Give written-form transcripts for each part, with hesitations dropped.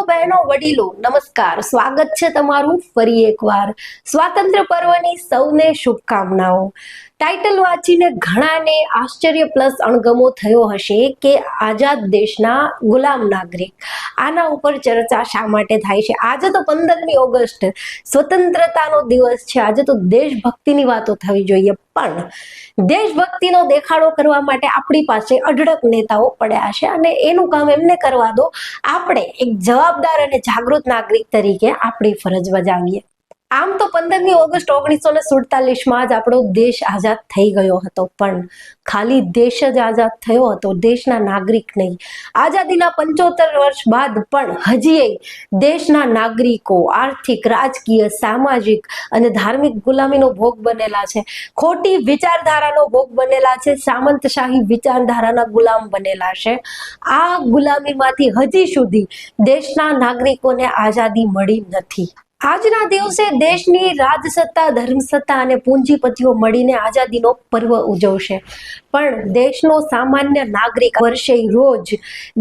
બહેનો વડીલો નમસ્કાર, સ્વાગત છે તમારું ફરી એકવાર સ્વાતંત્ર્ય પર્વની સૌને શુભકામનાઓ। ટાઇટલ વાંચીને ઘણાને આશ્ચર્ય પ્લસ અણગમો થયો હશે કે આઝાદ દેશના ગુલામ નાગરિક। આના ઉપર ચર્ચા શા માટે થાય છે? આજે તો 15મી ઓગસ્ટ સ્વતંત્રતાનો દિવસ છે, આજે તો દેશભક્તિની વાતો થવી જોઈએ, પણ દેશભક્તિનો દેખાડો કરવા માટે આપણી પાસે અઢળક નેતાઓ પડ્યા છે અને એનું કામ એમને કરવા દો। આપણે એક જવાબદાર અને જાગૃત નાગરિક તરીકે આપણી ફરજ બજાવીએ। આમ તો 15મી ઓગસ્ટ 1947માં જ આપણો દેશ આઝાદ થઈ ગયો હતો, પણ ખાલી દેશ જ આઝાદ થયો હતો, દેશના નાગરિક નહીં। આઝાદીના 75 વર્ષ બાદ પણ હજી દેશના નાગરિકો આર્થિક, રાજકીય, સામાજિક અને ધાર્મિક ગુલામીનો ભોગ બનેલા છે, ખોટી વિચારધારાનો ભોગ બનેલા છે, સામંતશાહી વિચારધારાના ગુલામ બનેલા છે। આ ગુલામીમાંથી હજી સુધી દેશના નાગરિકોને આઝાદી મળી નથી। આજના દિવસે દેશની રાજસત્તા, ધર્મસત્તા અને પૂંજીપતિઓ મળીને આઝાદીનો પર્વ ઉજવશે, પણ દેશનો સામાન્ય નાગરિક વર્ષે રોજ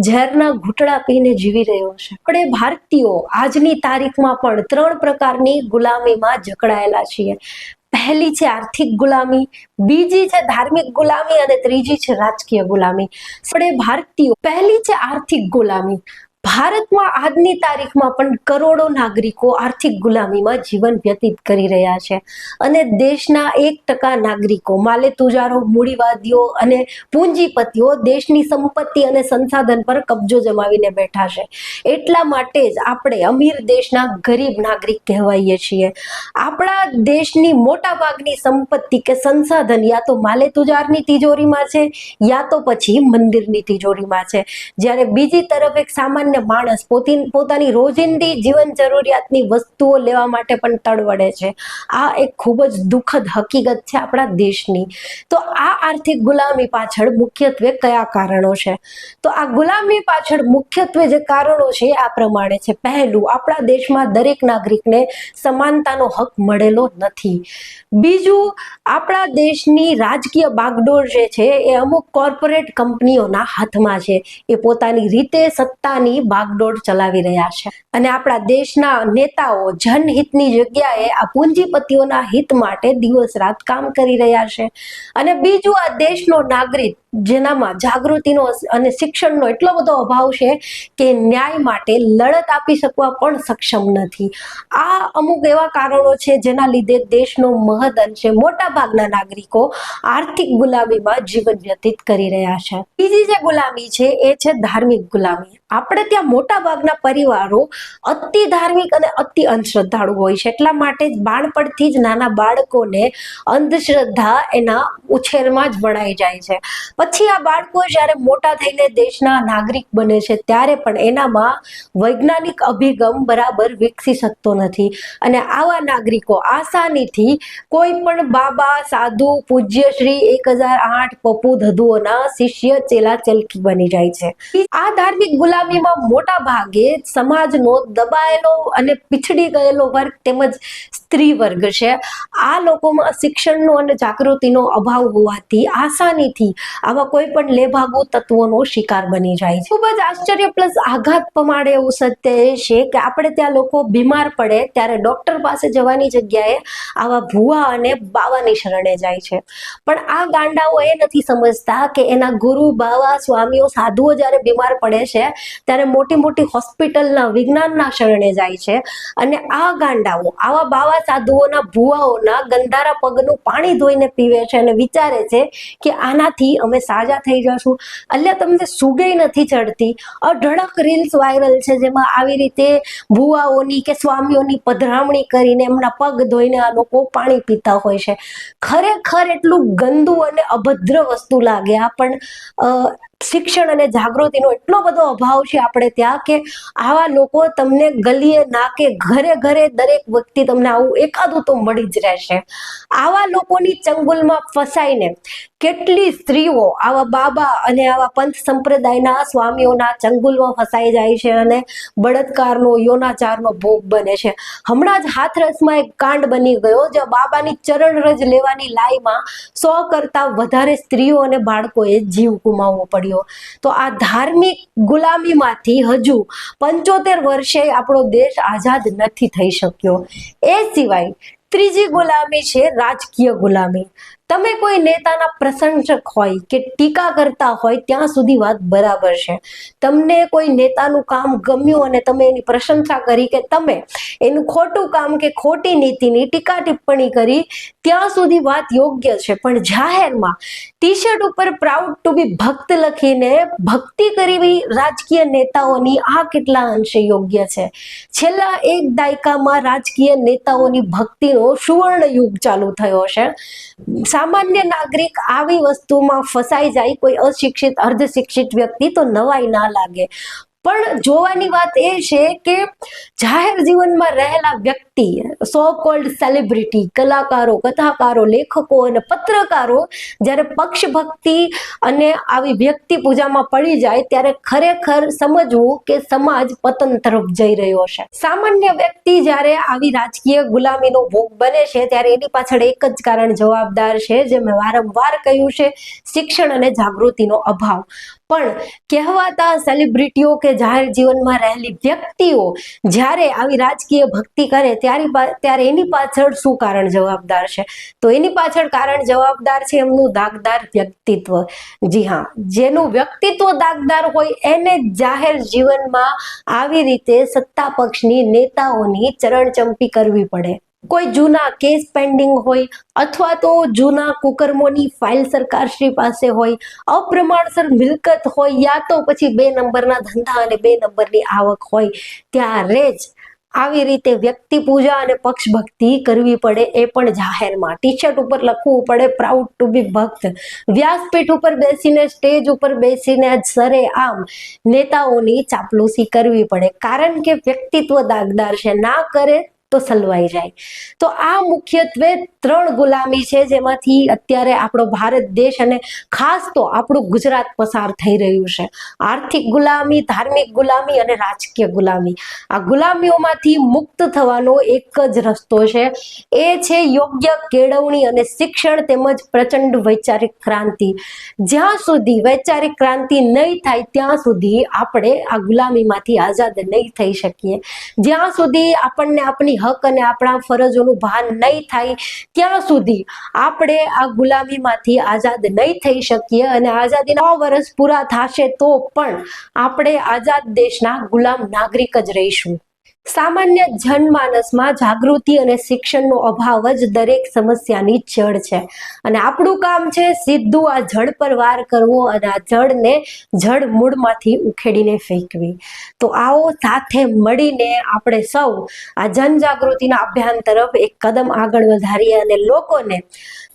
ઝેરના ઘૂંટડા પીને જીવી રહ્યો છે। આપણે ભારતીયો આજની તારીખમાં પણ 3 પ્રકારની ગુલામીમાં જકડાયેલા છીએ। પહેલી છે આર્થિક ગુલામી, બીજી છે ધાર્મિક ગુલામી અને ત્રીજી છે રાજકીય ગુલામી। આપણે ભારતીયો પહેલી છે આર્થિક ગુલામી। ભારતમાં આજની તારીખમાં પણ કરોડો નાગરિકો આર્થિક ગુલામીમાં જીવન વ્યતીત કરી રહ્યા છે અને દેશના 1% નાગરિકો, માલેતુજારો, મૂડીવાદીઓ અને પૂંજીપતિઓ દેશની સંપત્તિ અને સંસાધન પર કબજો જમાવીને બેઠા છે। એટલા માટે જ આપણે અમીર દેશના ગરીબ નાગરિક કહેવાઈએ છીએ। આપણા દેશની મોટા ભાગની સંપત્તિ કે સંસાધન યા તો માલેતુજારની તિજોરીમાં છે યા તો પછી મંદિરની તિજોરીમાં છે, જ્યારે બીજી તરફ એક સામાન્ય માણસ પોતાની રોજિંદી જીવન જરૂરિયાતની વસ્તુઓ લેવા માટે પણ તડવડે છે। આ એક ખૂબ જ દુઃખદ હકીકત છે આપણા દેશની। તો આ આર્થિક ગુલામી પાછળ મુખ્યત્વે કયા કારણો છે? તો આ ગુલામી પાછળ મુખ્યત્વે જે કારણો છે આ પ્રમાણે છે। પહેલું, આપણા દેશમાં દરેક નાગરિકને સમાનતાનો હક મળેલો નથી। બીજું, આપણા દેશની રાજકીય બાગડોર જે છે એ અમુક કોર્પોરેટ કંપનીઓના હાથમાં છે, એ પોતાની રીતે સત્તાની બાગડોર ચલાવી રહ્યા છે અને આપણા દેશના નેતાઓ જનહિતની જગ્યાએ આ પૂંજીપતિઓના હિત માટે દિવસ રાત કામ કરી રહ્યા છે। અને બીજું, આ દેશનો નાગરિક જેનામાં જાગૃતિનો અને શિક્ષણનો એટલો બધો અભાવ છે કે ન્યાય માટે લડત આપી શકવા પણ સક્ષમ નથી। આ અમુક એવા કારણો છે જેના લીધે દેશનો મહદઅંશે મોટા ભાગના નાગરિકો આર્થિક ગુલામીમાં જીવન વ્યતીત કરી રહ્યા છે। બીજી જે ગુલામી છે એ છે ધાર્મિક ગુલામી। આપણે ત્યાં મોટા ભાગના પરિવારો અતિ ધાર્મિક અને અતિ અંધશ્રદ્ધાળુ હોય છે, એટલા માટે જ બાળપણથી જ નાના બાળકોને અંધશ્રદ્ધા એના ઉછેરમાં જ ભણાઈ જાય છે। પછી આ બાળકો જ્યારે મોટા થઈને દેશના નાગરિક બને છે ત્યારે પણ એનામાં વૈજ્ઞાનિક અભિગમ બરાબર વિકસી શકતો નથી અને આવા નાગરિકો આસાનીથી કોઈ પણ બાબા, સાધુ, પૂજ્યશ્રી 1008 પપ્પુ ધધુઓના શિષ્ય, ચેલા ચેલકી બની જાય છે। આ ધાર્મિક ગુલામીમાં મોટા ભાગે સમાજનો દબાયેલો અને પીછડી ગયેલો વર્ગ તેમજ સ્ત્રી વર્ગ છે। આ લોકોમાં શિક્ષણનો અને જાગૃતિનો અભાવ હોવાથી આસાનીથી આવા કોઈ પણ લેભાગુ તત્વોનો શિકાર બની જાય છે। ખૂબ જ આશ્ચર્ય પ્લસ આઘાત પમાડે એવું સત્ય એ છે કે આપણે ત્યાં લોકો બીમાર પડે ત્યારે ડોક્ટર પાસે જવાની જગ્યાએ આવા ભુવા અને બાવાની શરણે જાય છે, પણ આ ગાંડાઓ એ નથી સમજતા કે એના ગુરુ, બાવા, સ્વામીઓ, સાધુઓ જ્યારે બીમાર પડે છે ત્યારે મોટી મોટી હોસ્પિટલના વિજ્ઞાનના શરણે જાય છે અને આ ગાંડાઓ આવા બાવા, સાધુઓના, ભુવાઓના ગંધારા પગનું પાણી ધોઈને પીવે છે અને વિચારે છે કે આનાથી અમે સાજા થઈ જશું। અલ્યા, તમને સુગઈ નથી ચડતી? અઢળક રીલ્સ વાયરલ છે જેમાં આવી રીતે ભુવાઓની કે સ્વામીઓની પધરામણી કરીને એમના પગ ધોઈને આ લોકો પાણી પીતા હોય છે। ખરેખર એટલું ગંદુ અને અભદ્ર વસ્તુ લાગે। આ પણ શિક્ષણ અને જાગૃતિનો એટલો બધો અભાવ છે આપણે ત્યાં કે આવા લોકો તમને ગલીએ, નાકે, ઘરે ઘરે દરેક વ્યક્તિ તમને આવું એકાદું તો મળી જ રહેશે। આવા લોકોની ચંગુલમાં ફસાઈને કેટલી સ્ત્રીઓ આવા બાબા અને આવા પંથ સંપ્રદાયના સ્વામીઓના ચંગુલમાં ફસાઈ જાય છે અને બળાત્કારનો, યૌનાચારનો ભોગ બને છે। હમણાં જ હાથરસમાં એક કાંડ બની ગયો જ્યાં બાબાની ચરણરજ લેવાની લાઈમાં 100 કરતા વધારે સ્ત્રીઓ અને બાળકોએ જીવ ગુમાવવો પડ્યો। પડ્યો. તો આ ધાર્મિક ગુલામીમાંથી હજુ 75 વર્ષે આપણો દેશ આઝાદ નથી થઈ શક્યો. એ સિવાય ત્રીજી ગુલામી છે રાજકીય ગુલામી. તમે કોઈ નેતાના પ્રશંસક હોય કે ટીકા કરતા હોય ત્યાં સુધી વાત બરાબર છે. તમને કોઈ નેતાનું કામ ગમ્યું અને તમે એની પ્રશંસા કરી કે તમે એનું ખોટું કામ કે ખોટી નીતિની ટીકા ટિપ્પણી કરી ત્યાં સુધી વાત યોગ્ય છે. પણ જાહેરમાં ટી શર્ટ ઉપર પ્રાઉડ ટુ બી ભક્ત લખીને ભક્તિ કરવી રાજકીય નેતાઓની આ કેટલા અંશે યોગ્ય છે? છેલ્લા એક દાયકામાં રાજકીય નેતાઓની ભક્તિનો સુવર્ણ યુગ ચાલુ થયો છે. સામાન્ય નાગરિક આવી વસ્તુમાં ફસાઈ જાય, કોઈ અશિક્ષિત અર્ધશિક્ષિત વ્યક્તિ, તો નવાઈ ના લાગે. પણ જોવાની વાત એ છે કે જાહેર જીવનમાં રહેલા વ્યક્તિ, સો કોલ્ડ સેલિબ્રિટી, કલાકારો, કથાકારો, લેખકો અને પત્રકારો જ્યારે પક્ષ ભક્તિ અને આવી વ્યક્તિ પૂજામાં પડી જાય ત્યારે ખરેખર સમજવું કે સમાજ પતન તરફ જઈ રહ્યો છે. સામાન્ય વ્યક્તિ જ્યારે આવી રાજકીય ગુલામીનો ભોગ બને છે ત્યારે એની પાછળ એક જ કારણ જવાબદાર છે, જે મેં વારંવાર કહ્યું છે, શિક્ષણ અને જાગૃતિનો અભાવ. પણ કહેવાતા સેલિબ્રિટીઓ કે જાહેર જીવનમાં રહેલી વ્યક્તિઓ જ્યારે આવી રાજકીય ભક્તિ કરે ત્યારે એની પાછળ શું કારણ જવાબદાર છે? તો એની પાછળ કારણ જવાબદાર છે એમનું દાગદાર વ્યક્તિત્વ. જી હા, જેનું વ્યક્તિત્વ દાગદાર હોય એને જાહેર જીવનમાં આવી રીતે સત્તા પક્ષની નેતાઓની ચરણચંપી કરવી પડે. કોઈ જૂના કેસ પેન્ડિંગ હોય અથવા તો જૂના કુકર્મોની ફાઇલ સરકારશ્રી પાસે હોય, અપ્રમાણસર મિલકત હોય, યા તો પછી 2 નંબરના ધંધા અને 2 નંબરની આવક હોય, ત્યારે જ આવી રીતે વ્યક્તિ પૂજા અને પક્ષ ભક્તિ કરવી પડે, એ પણ જાહેરમાં. ટી શર્ટ ઉપર લખવું પડે પ્રાઉડ ટુ બી ભક્ત. વ્યાસપીઠ ઉપર બેસીને, સ્ટેજ ઉપર બેસીને સરેઆમ નેતાઓની ચાપલૂસી કરવી પડે, કારણ કે વ્યક્તિત્વ દાગદાર છે. ના કરે તો સલવાઈ જાય. તો આ મુખ્યત્વે 3 ગુલામી છે જેમાંથી અત્યારે આપણો ભારત દેશ અને ખાસ તો આપણું ગુજરાત પસાર થઈ રહ્યું છે. આર્થિક ગુલામી, ધાર્મિક ગુલામી અને રાજકીય ગુલામી. આ ગુલામીઓમાંથી મુક્ત થવાનો એક જ રસ્તો છે, એ છે યોગ્ય કેળવણી અને શિક્ષણ તેમજ પ્રચંડ વૈચારિક ક્રાંતિ. જ્યાં સુધી વૈચારિક ક્રાંતિ નહીં થાય ત્યાં સુધી આપણે આ ગુલામીમાંથી આઝાદ નહીં થઈ શકીએ. જ્યાં સુધી આપણને આપણી હક અને આપણા ફરજોનું ભાન નહીં થાય ત્યાં સુધી આપણે આ ગુલામીમાંથી આઝાદ નહીં થઈ શકીએ. અને આઝાદીના 9 વર્ષ પૂરા થશે તો પણ આપણે આઝાદ દેશના ગુલામ નાગરિક જ રહીશું. સામાન્ય જનમાનસમાં જાગૃતિ અને શિક્ષણનો અભાવ જ દરેક સમસ્યાની જડ છે. અને આપણું કામ છે સીધું આ જડ પર વાર કરવો અને આ જડને જડ મૂળમાંથી ઉખેડીને ફેંકવી. તો આવો સાથે મળીને આપણે સૌ આ જનજાગૃતિના અભિયાન તરફ એક કદમ આગળ વધારીએ અને લોકોને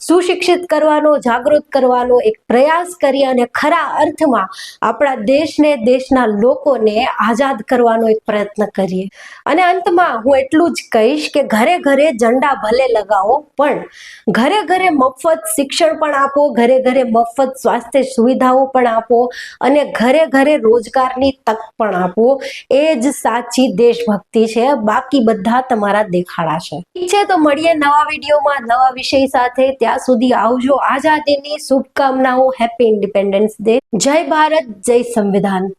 સુશિક્ષિત કરવાનો, જાગૃત કરવાનો એક પ્રયાસ કરીએ અને ખરા અર્થમાં આપણા દેશને, દેશના લોકોને આઝાદ કરવાનો એક પ્રયત્ન કરીએ. અને અંતમાં હું એટલું જ કહીશ કે ઘરે ઘરે ઝંડા ભલે લગાવો, પણ ઘરે ઘરે મફત શિક્ષણ પણ આપો, ઘરે ઘરે મફત સ્વાસ્થ્ય સુવિધાઓ પણ આપો અને ઘરે ઘરે રોજગારની તક પણ આપો. એ જ સાચી દેશભક્તિ છે. બાકી બધા તમારા દેખાડા છે. ઠીક છે, તો મળીએ નવા વિડીયોમાં નવા વિષય સાથે. ત્યાં સુધી આવજો. આઝાદીની શુભકામનાઓ. Happy independence day. જય ભારત, જય સંવિધાન.